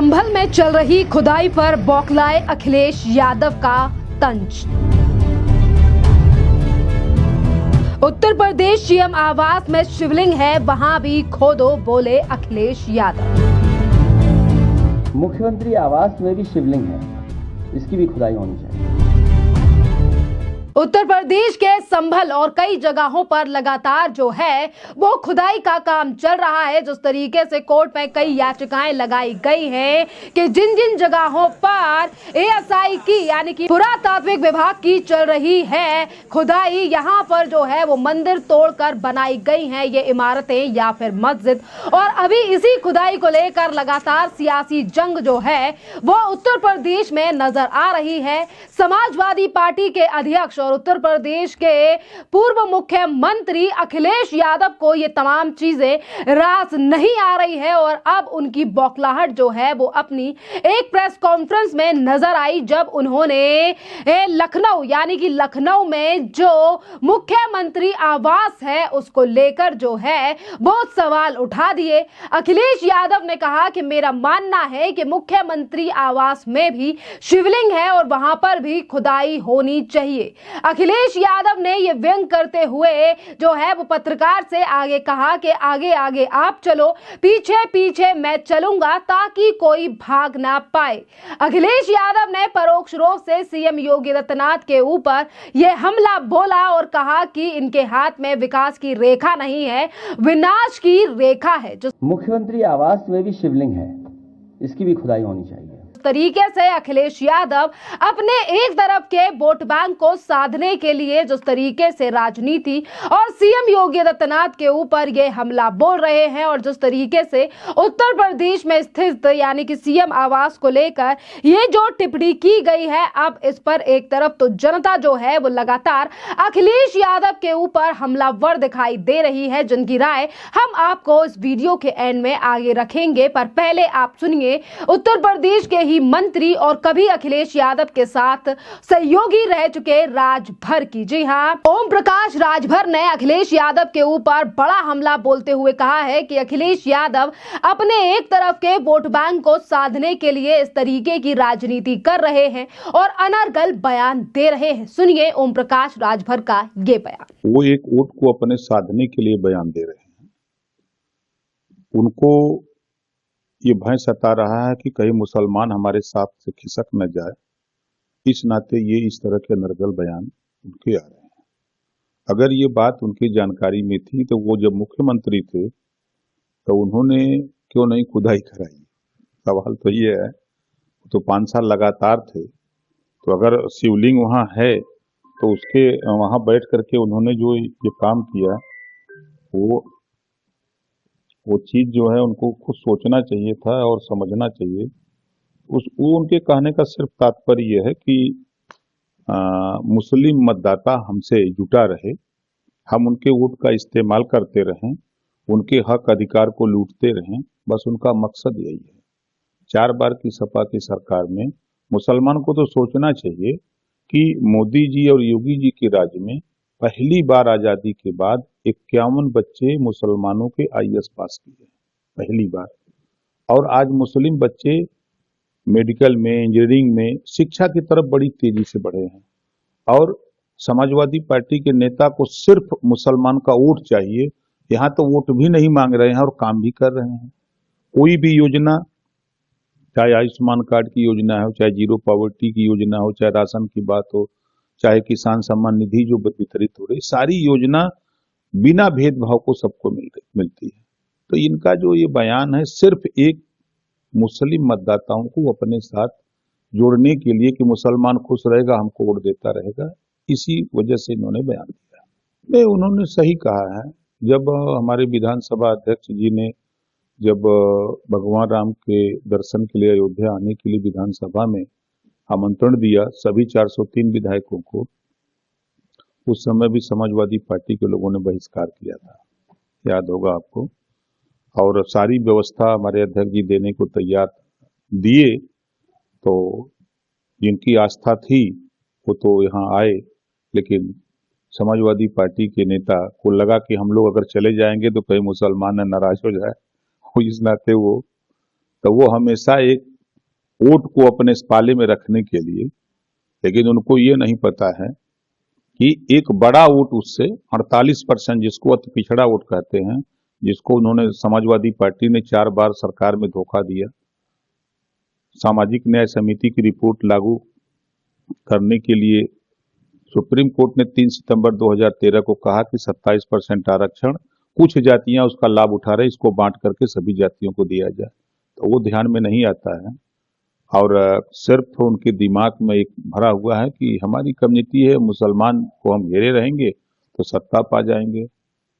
संभल में चल रही खुदाई पर बौखलाए अखिलेश यादव का तंज। उत्तर प्रदेश सीएम आवास में शिवलिंग है, वहां भी खोदो, बोले अखिलेश यादव। मुख्यमंत्री आवास में भी शिवलिंग है, इसकी भी खुदाई होनी चाहिए। उत्तर प्रदेश के संभल और कई जगहों पर लगातार जो है वो खुदाई का काम चल रहा है। जिस तरीके से कोर्ट में कई याचिकाएं लगाई गई हैं कि जिन जिन जगहों पर एएसआई की यानी कि पुरातात्विक विभाग की चल रही है खुदाई, यहाँ पर जो है वो मंदिर तोड़कर बनाई गई हैं ये इमारतें या फिर मस्जिद। और अभी इसी खुदाई को लेकर लगातार सियासी जंग जो है वो उत्तर प्रदेश में नजर आ रही है। समाजवादी पार्टी के अध्यक्ष और उत्तर प्रदेश के पूर्व मुख्यमंत्री अखिलेश यादव को ये तमाम चीजें रास नहीं आ रही है और अब उनकी बौखलाहट जो है वो अपनी एक प्रेस कॉन्फ्रेंस में नजर आई, जब उन्होंने लखनऊ यानी कि लखनऊ में जो मुख्यमंत्री आवास है उसको लेकर जो है बहुत सवाल उठा दिए। अखिलेश यादव ने कहा कि मेरा मानना है कि मुख्यमंत्री आवास में भी शिवलिंग है और वहां पर भी खुदाई होनी चाहिए। अखिलेश यादव ने यह व्यंग करते हुए जो है वो पत्रकार से आगे कहा कि आगे आगे आप चलो, पीछे पीछे मैं चलूंगा ताकि कोई भाग ना पाए। अखिलेश यादव ने परोक्ष रूप से सीएम योगी आदित्यनाथ के ऊपर यह हमला बोला और कहा कि इनके हाथ में विकास की रेखा नहीं है, विनाश की रेखा है। जो मुख्यमंत्री आवास में भी शिवलिंग है, इसकी भी खुदाई होनी चाहिए। तरीके से अखिलेश यादव अपने एक तरफ के वोट बैंक को साधने के लिए जिस तरीके से राजनीति और सीएम योगी आदित्यनाथ के ऊपर ये हमला बोल रहे हैं और जिस तरीके से उत्तर प्रदेश में स्थित यानी कि सीएम आवास को लेकर ये जो टिप्पणी की गई है, अब इस पर एक तरफ तो जनता जो है वो लगातार अखिलेश यादव के ऊपर हमलावर दिखाई दे रही है, जिनकी राय हम आपको इस वीडियो के एंड में आगे रखेंगे। पर पहले आप सुनिए उत्तर प्रदेश के मंत्री और कभी अखिलेश यादव के साथ सहयोगी रह चुके राजभर की। जी हां, ओम प्रकाश राजभर ने अखिलेश यादव के ऊपर बड़ा हमला बोलते हुए कहा है कि अखिलेश यादव अपने एक तरफ के वोट बैंक को साधने के लिए इस तरीके की राजनीति कर रहे हैं और अनर्गल बयान दे रहे हैं। सुनिए ओम प्रकाश राजभर का ये बयान। वो एक वोट को अपने साधने के लिए बयान दे रहे हैं। उनको ये भय सता रहा है कि कहीं मुसलमान हमारे साथ से खिसक न जाए, इस नाते ये इस तरह के नरगल बयान उनके आ रहे हैं। अगर ये बात उनकी जानकारी में थी तो वो जब मुख्यमंत्री थे तो उन्होंने क्यों नहीं खुदाई कराई? सवाल तो ये है, तो 5 साल लगातार थे, तो अगर शिवलिंग वहाँ है तो उसके वहाँ बैठ करके उन्होंने जो ये काम किया वो चीज जो है उनको खुद सोचना चाहिए था और समझना चाहिए। वो उनके कहने का सिर्फ तात्पर्य यह है कि मुस्लिम मतदाता हमसे जुटा रहे, हम उनके वोट का इस्तेमाल करते रहें, उनके हक अधिकार को लूटते रहें, बस उनका मकसद यही है। 4 बार की सपा की सरकार में मुसलमान को तो सोचना चाहिए कि मोदी जी और योगी जी के राज में पहली बार आजादी के बाद 51 बच्चे मुसलमानों के आईएएस पास किए, पहली बार। और आज मुस्लिम बच्चे मेडिकल में, इंजीनियरिंग में, शिक्षा की तरफ बड़ी तेजी से बढ़े हैं। और समाजवादी पार्टी के नेता को सिर्फ मुसलमान का वोट चाहिए, यहाँ तो वोट भी नहीं मांग रहे हैं और काम भी कर रहे हैं। कोई भी योजना, चाहे आयुष्मान कार्ड की योजना हो, चाहे जीरो पॉवर्टी की योजना हो, चाहे राशन की बात हो, चाहे किसान सम्मान निधि जो वितरित हो रही, सारी योजना बिना भेदभाव को सबको मिलती है। तो इनका जो ये बयान है सिर्फ एक मुस्लिम मतदाताओं को अपने साथ जोड़ने के लिए कि मुसलमान खुश रहेगा हमको वोट देता रहेगा, इसी वजह से इन्होंने बयान दिया। नहीं, उन्होंने सही कहा है। जब हमारे विधानसभा अध्यक्ष जी ने जब भगवान राम के दर्शन के लिए अयोध्या आने के लिए विधानसभा में आमंत्रण दिया सभी 403 विधायकों को, उस समय भी समाजवादी पार्टी के लोगों ने बहिष्कार किया था, याद होगा आपको। और सारी व्यवस्था हमारे अध्यक्ष जी देने को तैयार दिए, तो जिनकी आस्था थी वो तो यहाँ आए, लेकिन समाजवादी पार्टी के नेता को लगा कि हम लोग अगर चले जाएंगे तो कहीं मुसलमान नाराज हो जाए, इस नाते वो हमेशा एक वोट को अपने पाले में रखने के लिए, लेकिन उनको ये नहीं पता है कि एक बड़ा वोट उससे 48%, जिसको अति पिछड़ा वोट कहते हैं, जिसको उन्होंने समाजवादी पार्टी ने 4 बार सरकार में धोखा दिया, सामाजिक न्याय समिति की रिपोर्ट लागू करने के लिए सुप्रीम कोर्ट ने 3 सितंबर 2013 को कहा कि 27% आरक्षण कुछ जातियां उसका लाभ उठा रहे, इसको बांट करके सभी जातियों को दिया जाए, तो वो ध्यान में नहीं आता है। और सिर्फ उनके दिमाग में एक भरा हुआ है कि हमारी कम्युनिटी है, मुसलमान को हम घेरे रहेंगे तो सत्ता पा जाएंगे।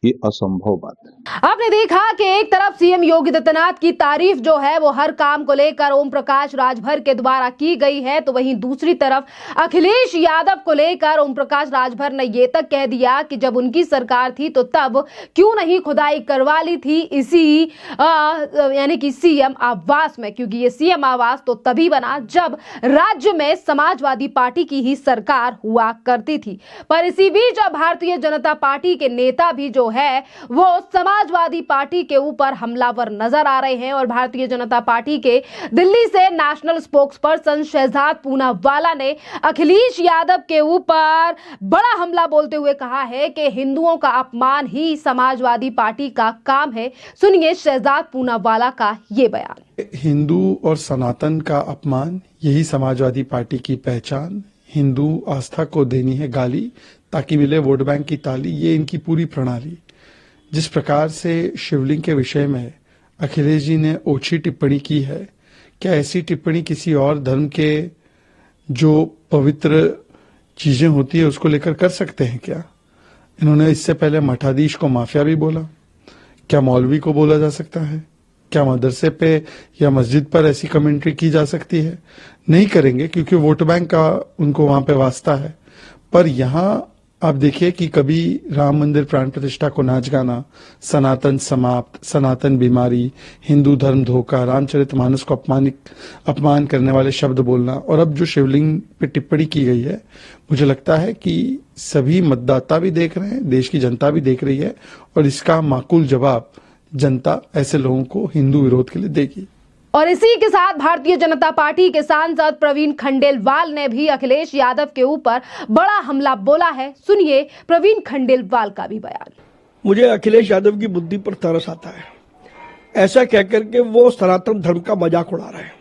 ये असंभव बात है। आपने देखा कि एक तरफ सीएम योगी आदित्यनाथ की तारीफ जो है वो हर काम को लेकर ओम प्रकाश राजभर के द्वारा की गई है, तो वहीं दूसरी तरफ अखिलेश यादव को लेकर ओम प्रकाश राजभर ने ये तक कह दिया कि जब उनकी सरकार थी तो तब क्यों नहीं खुदाई करवा ली थी इसी यानी कि सीएम आवास में, क्योंकि ये सीएम आवास तो तभी बना जब राज्य में समाजवादी पार्टी की ही सरकार हुआ करती थी। पर इसी बीच अब भारतीय जनता पार्टी के नेता भी जो है वो समाजवादी पार्टी के ऊपर हमलावर नजर आ रहे हैं और भारतीय जनता पार्टी के दिल्ली से नेशनल स्पोक्सपर्सन शहजाद पूनावाला ने अखिलेश यादव के ऊपर बड़ा हमला बोलते हुए कहा है कि हिंदुओं का अपमान ही समाजवादी पार्टी का काम है। सुनिए शहजाद पूनावाला का ये बयान। हिंदू और सनातन का अपमान यही समाजवादी पार्टी की पहचान, हिंदू आस्था को देनी है गाली ताकि मिले वोट बैंक की ताली, ये इनकी पूरी प्रणाली। जिस प्रकार से शिवलिंग के विषय में अखिलेश जी ने ओछी टिप्पणी की है, क्या ऐसी टिप्पणी किसी और धर्म के जो पवित्र चीजें होती है उसको लेकर कर सकते हैं क्या? इन्होंने इससे पहले मठाधीश को माफिया भी बोला, क्या मौलवी को बोला जा सकता है? क्या मदरसे पे या मस्जिद पर ऐसी कमेंट्री की जा सकती है? नहीं करेंगे क्योंकि वोट बैंक का उनको वहां पे वास्ता है। पर यहाँ आप देखिए कि कभी राम मंदिर प्राण प्रतिष्ठा को नाच गाना, सनातन समाप्त, सनातन बीमारी, हिंदू धर्म धोखा, रामचरितमानस को अपमान करने वाले शब्द बोलना, और अब जो शिवलिंग पे टिप्पणी की गई है, मुझे लगता है कि सभी मतदाता भी देख रहे हैं, देश की जनता भी देख रही है और इसका माकूल जवाब जनता ऐसे लोगों को हिंदू विरोध के लिए देगी। और इसी के साथ भारतीय जनता पार्टी के सांसद प्रवीण खंडेलवाल ने भी अखिलेश यादव के ऊपर बड़ा हमला बोला है। सुनिए प्रवीण खंडेलवाल का भी बयान। मुझे अखिलेश यादव की बुद्धि पर तरस आता है। ऐसा कहकर के वो सनातन धर्म का मजाक उड़ा रहे हैं।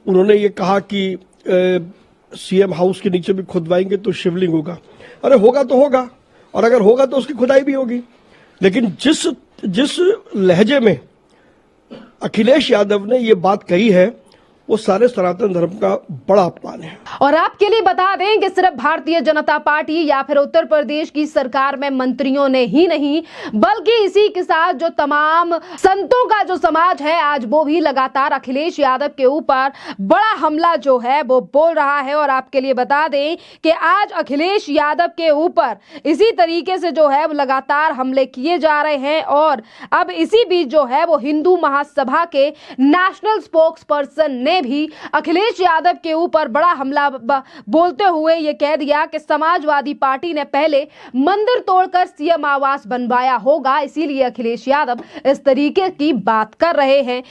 उन्होंने ये कहा कि सीएम हाउस के नीचे भी खुदवाएंगे तो शिवलिंग होगा। अरे होगा तो होगा, और अगर होगा तो उसकी खुदाई भी होगी, लेकिन जिस लहजे में अखिलेश यादव ने ये बात कही है वो सारे सनातन धर्म का बड़ा अपमान है। और आपके लिए बता दें कि सिर्फ भारतीय जनता पार्टी या फिर उत्तर प्रदेश की सरकार में मंत्रियों ने ही नहीं, बल्कि इसी के साथ जो तमाम संतों का जो समाज है आज वो भी लगातार अखिलेश यादव के ऊपर बड़ा हमला जो है वो बोल रहा है। और आपके लिए बता दें कि आज अखिलेश यादव के ऊपर इसी तरीके से जो है वो लगातार हमले किए जा रहे हैं। और अब इसी बीच जो है वो हिंदू महासभा के नेशनल स्पोक्स पर्सन ने भी अखिलेश यादव के ऊपर बड़ा हमला बोलते हुए ये कह दिया कि समाजवादी पार्टी ने पहले मंदिर तोड़कर सीएम आवास बनवाया होगा, इसीलिए अखिलेश यादव इस तरीके की बात कर रहे हैं।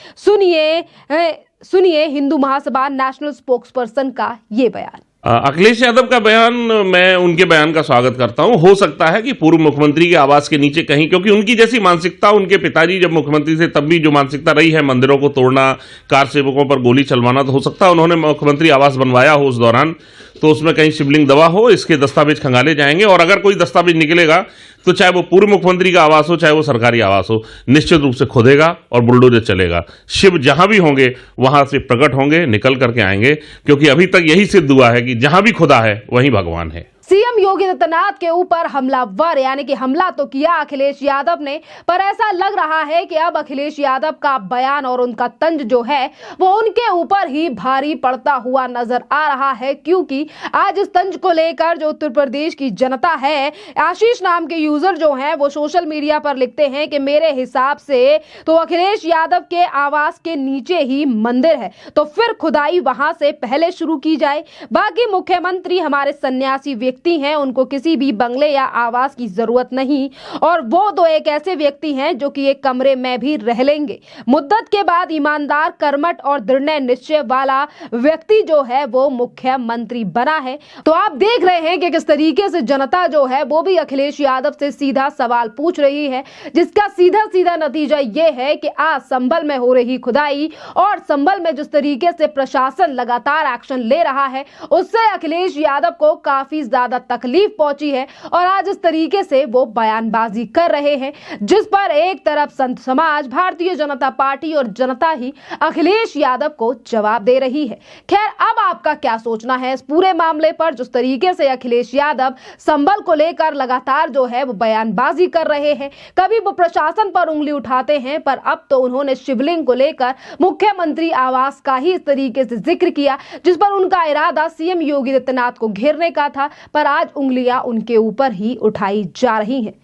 सुनिए हिंदू महासभा नेशनल स्पोक्सपर्सन का ये बयान। अखिलेश यादव का बयान, मैं उनके बयान का स्वागत करता हूं। हो सकता है कि पूर्व मुख्यमंत्री के आवास के नीचे कहीं, क्योंकि उनकी जैसी मानसिकता उनके पिताजी जब मुख्यमंत्री थे तब भी जो मानसिकता रही है, मंदिरों को तोड़ना, कार सेवकों पर गोली चलवाना, तो हो सकता है उन्होंने मुख्यमंत्री आवास बनवाया हो उस दौरान, तो उसमें कहीं शिवलिंग दबा हो। इसके दस्तावेज खंगाले जाएंगे और अगर कोई दस्तावेज निकलेगा तो चाहे वो पूर्व मुख्यमंत्री का आवास हो, चाहे वो सरकारी आवास हो, निश्चित रूप से खुदेगा और बुलडोजर चलेगा। शिव जहां भी होंगे वहां से प्रकट होंगे, निकल करके आएंगे, क्योंकि अभी तक यही सिद्ध हुआ है कि जहां भी खुदा है वहीं भगवान है। सीएम योगी आदित्यनाथ के ऊपर हमलावर यानी कि हमला तो किया अखिलेश यादव ने, पर ऐसा लग रहा है कि अब अखिलेश यादव का बयान और उनका तंज जो है वो उनके ऊपर ही भारी पड़ता हुआ नजर आ रहा है, क्योंकि आज इस तंज को लेकर जो उत्तर प्रदेश की जनता है, आशीष नाम के यूजर जो हैं वो सोशल मीडिया पर लिखते हैं कि मेरे हिसाब से तो अखिलेश यादव के आवास के नीचे ही मंदिर है, तो फिर खुदाई वहां से पहले शुरू की जाए। बाकी मुख्यमंत्री हमारे सन्यासी व्यक्ति हैं उनको किसी भी बंगले या आवास की जरूरत नहीं, और वो तो एक ऐसे व्यक्ति हैं जो कि एक कमरे में भी रह लेंगे। मुद्दत के बाद ईमानदार, कर्मठ और दृढ़ निश्चय वाला व्यक्ति जो है वो मुख्यमंत्री बना है। तो आप देख रहे हैं कि किस तरीके से जनता जो है वो भी अखिलेश यादव से सीधा सवाल पूछ रही है, जिसका सीधा सीधा नतीजा ये है कि आज संभल में हो रही खुदाई और संभल में जिस तरीके से प्रशासन लगातार एक्शन ले रहा है उससे अखिलेश यादव को काफी ज्यादा तकलीफ पहुंची है, और आज इस तरीके से वो बयानबाजी कर रहे हैं, जिस पर एक तरफ संत समाज, भारतीय जनता पार्टी और जनता ही अखिलेश यादव को जवाब दे रही है। खैर, अब आपका क्या सोचना है इस पूरे मामले पर? जिस तरीके से अखिलेश यादव संभल को लेकर लगातार जो है वो बयानबाजी कर रहे हैं, कभी वो प्रशासन पर उंगली उठाते हैं, पर अब तो उन्होंने शिवलिंग को लेकर मुख्यमंत्री आवास का ही इस तरीके से जिक्र किया, जिस पर उनका इरादा सीएम योगी आदित्यनाथ को घेरने का था, पर आज उंगलियां उनके ऊपर ही उठाई जा रही हैं।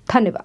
धन्यवाद।